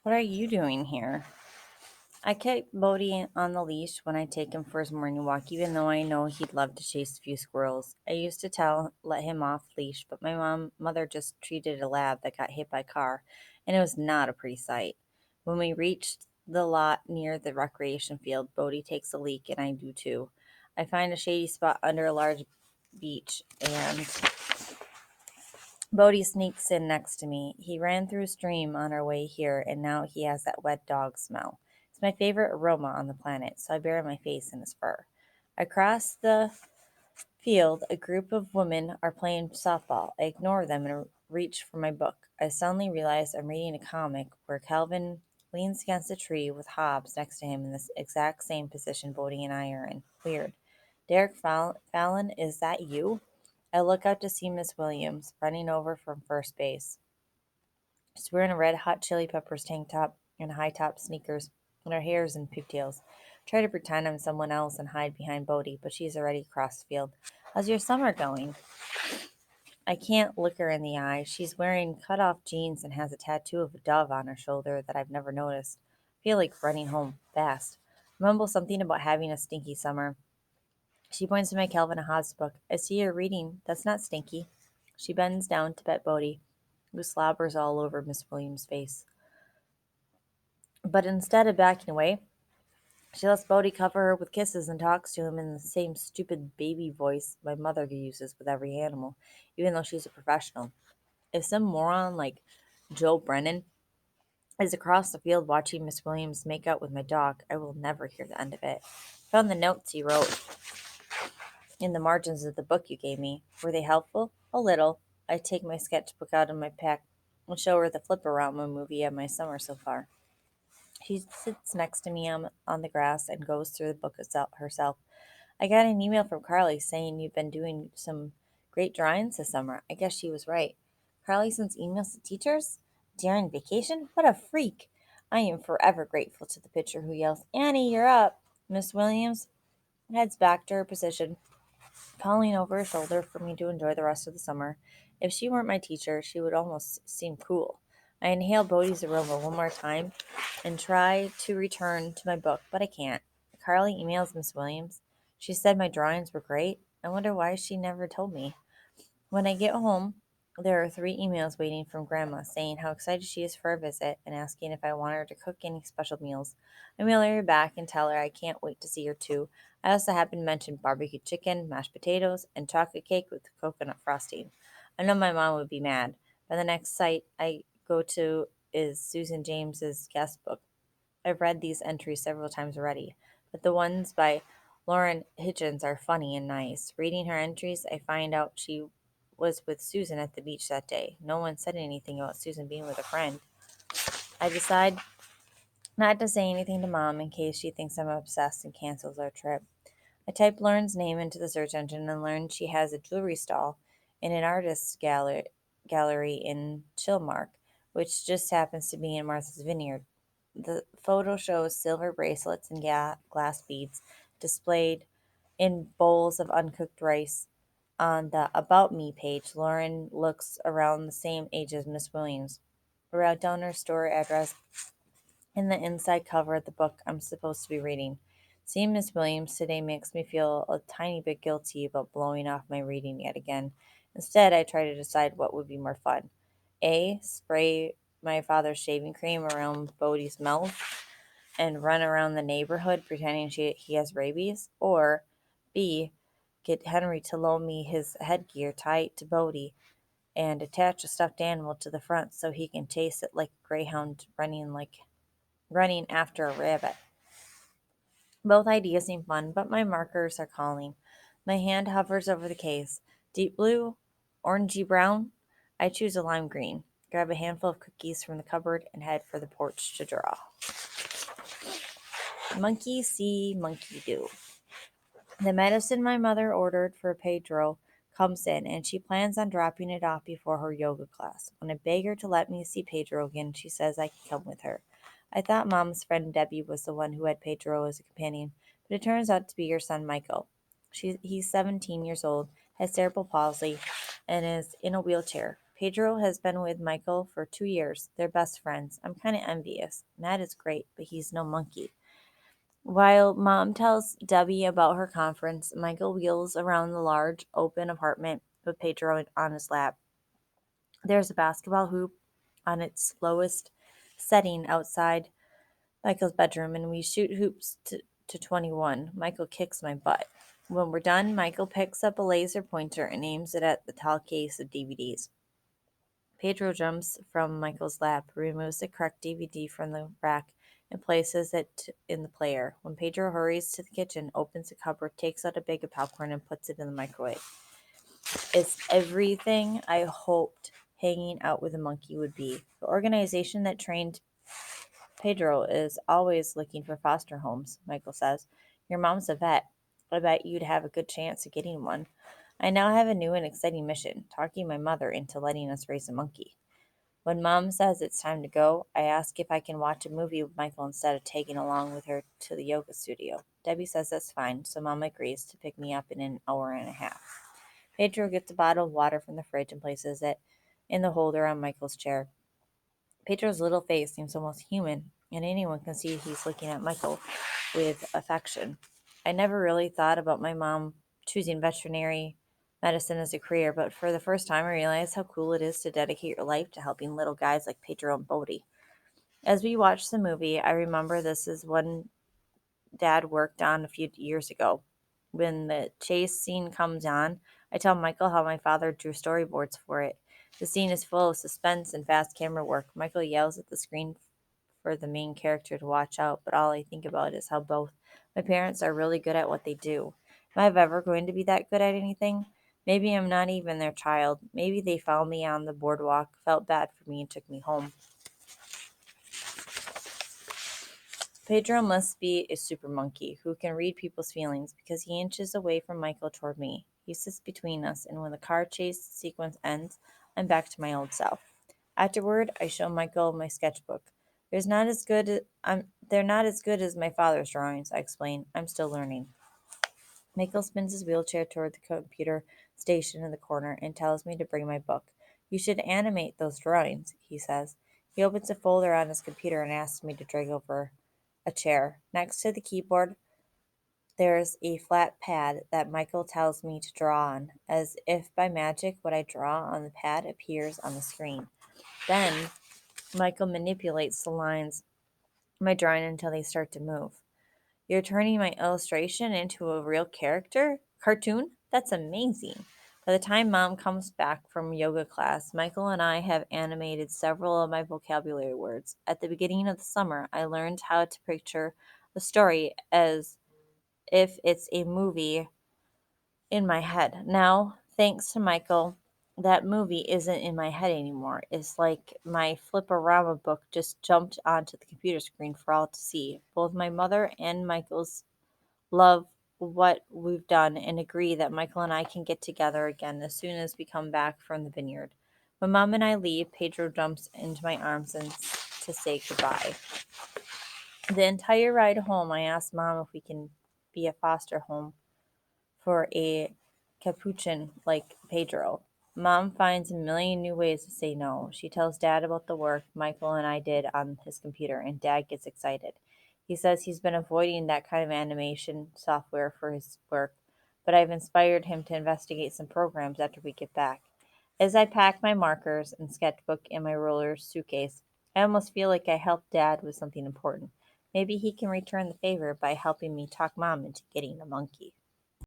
What are you doing here? I keep Bodie on the leash when I take him for his morning walk, even though I know he'd love to chase a few squirrels. I used to let him off leash, but my mother just treated a lab that got hit by a car, and it was not a pretty sight. When we reached the lot near the recreation field, Bodie takes a leak, and I do too. I find a shady spot under a large beech, and Bodie sneaks in next to me. He ran through a stream on our way here, and now he has that wet dog smell. It's my favorite aroma on the planet, so I bury my face in his fur. Across the field, a group of women are playing softball. I ignore them and reach for my book. I suddenly realize I'm reading a comic where Calvin leans against a tree with Hobbs next to him in this exact same position Bodie and I are in. Weird. Derek Fallon, is that you? I look out to see Miss Williams running over from first base. She's wearing a red hot chili peppers tank top and high top sneakers, and her hair is in pigtails. Try to pretend I'm someone else and hide behind Bodie, but she's already across the field. How's your summer going? I can't look her in the eye. She's wearing cut off jeans and has a tattoo of a dove on her shoulder that I've never noticed. I feel like running home fast. I mumble something about having a stinky summer. She points to my Calvin and Hobbes book. I see her reading. That's not stinky. She bends down to pet Bodie, who slobbers all over Miss Williams' face. But instead of backing away, she lets Bodie cover her with kisses and talks to him in the same stupid baby voice my mother uses with every animal, even though she's a professional. If some moron like Joe Brennan is across the field watching Miss Williams make out with my dog, I will never hear the end of it. I found the notes he wrote in the margins of the book you gave me. Were they helpful? A little. I take my sketchbook out of my pack and show her the Flip-Around movie of my summer so far. She sits next to me on the grass and goes through the book herself. I got an email from Carly saying you've been doing some great drawings this summer. I guess she was right. Carly sends emails to teachers? During vacation? What a freak! I am forever grateful to the pitcher who yells, Annie, you're up! Miss Williams heads back to her position, calling over her shoulder for me to enjoy the rest of the summer. If she weren't my teacher, she would almost seem cool. I inhale Bodhi's aroma one more time and try to return to my book, but I can't. Carly emails Miss Williams. She said my drawings were great. I wonder why she never told me. When I get home, there are 3 emails waiting from Grandma saying how excited she is for our visit and asking if I want her to cook any special meals. I mail her back and tell her I can't wait to see her too. I also happen to mention barbecue chicken, mashed potatoes, and chocolate cake with coconut frosting. I know my mom would be mad, but the next site I go to is Susan James's guest book. I've read these entries several times already, but the ones by Lauren Hitchens are funny and nice. Reading her entries, I find out she was with Susan at the beach that day. No one said anything about Susan being with a friend. I decide not to say anything to Mom in case she thinks I'm obsessed and cancels our trip. I type Lauren's name into the search engine and learn she has a jewelry stall in an gallery in Chilmark, which just happens to be in Martha's Vineyard. The photo shows silver bracelets and glass beads displayed in bowls of uncooked rice. On the About Me page, Lauren looks around the same age as Miss Williams. I wrote down her store address in the inside cover of the book I'm supposed to be reading. Seeing Miss Williams today makes me feel a tiny bit guilty about blowing off my reading yet again. Instead, I try to decide what would be more fun. A. Spray my father's shaving cream around Bodie's mouth and run around the neighborhood pretending he has rabies. Or B. Get Henry to loan me his headgear, tie it to Bodie, and attach a stuffed animal to the front so he can chase it like a greyhound running after a rabbit. Both ideas seem fun, but my markers are calling. My hand hovers over the case. Deep blue? Orangey brown? I choose a lime green, grab a handful of cookies from the cupboard, and head for the porch to draw. Monkey see, monkey do. The medicine my mother ordered for Pedro comes in, and she plans on dropping it off before her yoga class. When I beg her to let me see Pedro again, she says I can come with her. I thought Mom's friend Debbie was the one who had Pedro as a companion, but it turns out to be your son Michael. He's 17 years old, has cerebral palsy, and is in a wheelchair. Pedro has been with Michael for 2 years. They're best friends. I'm kind of envious. Matt is great, but he's no monkey. While Mom tells Debbie about her conference, Michael wheels around the large, open apartment with Pedro on his lap. There's a basketball hoop on its lowest setting outside Michael's bedroom, and we shoot hoops to 21. Michael kicks my butt. When we're done, Michael picks up a laser pointer and aims it at the tall case of DVDs. Pedro jumps from Michael's lap, removes the correct DVD from the rack, and places it in the player. When Pedro hurries to the kitchen, opens the cupboard, takes out a bag of popcorn, and puts it in the microwave. It's everything I hoped hanging out with a monkey would be. The organization that trained Pedro is always looking for foster homes, Michael says. Your mom's a vet. I bet you'd have a good chance of getting one. I now have a new and exciting mission, talking my mother into letting us raise a monkey. When Mom says it's time to go, I ask if I can watch a movie with Michael instead of tagging along with her to the yoga studio. Debbie says that's fine, so Mom agrees to pick me up in an hour and a half. Pedro gets a bottle of water from the fridge and places it in the holder on Michael's chair. Pedro's little face seems almost human, and anyone can see he's looking at Michael with affection. I never really thought about my mom choosing veterinary medicine as a career, but for the first time I realized how cool it is to dedicate your life to helping little guys like Pedro and Bodie. As we watch the movie, I remember this is one Dad worked on a few years ago. When the chase scene comes on, I tell Michael how my father drew storyboards for it. The scene is full of suspense and fast camera work. Michael yells at the screen for the main character to watch out, but all I think about is how both my parents are really good at what they do. Am I ever going to be that good at anything? Maybe I'm not even their child. Maybe they found me on the boardwalk, felt bad for me, and took me home. Pedro must be a super monkey who can read people's feelings because he inches away from Michael toward me. He sits between us, and when the car chase sequence ends, I'm back to my old self. Afterward, I show Michael my sketchbook. They're not as good as my father's drawings, I explain. I'm still learning. Michael spins his wheelchair toward the computer station in the corner and tells me to bring my book. You should animate those drawings, he says. He opens a folder on his computer and asks me to drag over a chair. Next to the keyboard, there's a flat pad that Michael tells me to draw on. As if by magic, what I draw on the pad appears on the screen. Then, Michael manipulates the lines of my drawing until they start to move. You're turning my illustration into a real cartoon? That's amazing. By the time Mom comes back from yoga class, Michael and I have animated several of my vocabulary words. At the beginning of the summer, I learned how to picture a story as if it's a movie in my head. Now, thanks to Michael, that movie isn't in my head anymore. It's like my Flipperama book just jumped onto the computer screen for all to see. Both my mother and Michael's love what we've done and agree that Michael and I can get together again as soon as we come back from the vineyard. When Mom and I leave, Pedro jumps into my arms and to say goodbye. The entire ride home, I asked Mom if we can be a foster home for a capuchin like Pedro. Mom finds a million new ways to say no. She tells Dad about the work Michael and I did on his computer, and Dad gets excited. He says he's been avoiding that kind of animation software for his work, but I've inspired him to investigate some programs after we get back. As I pack my markers and sketchbook in my roller suitcase, I almost feel like I helped Dad with something important. Maybe he can return the favor by helping me talk Mom into getting a monkey.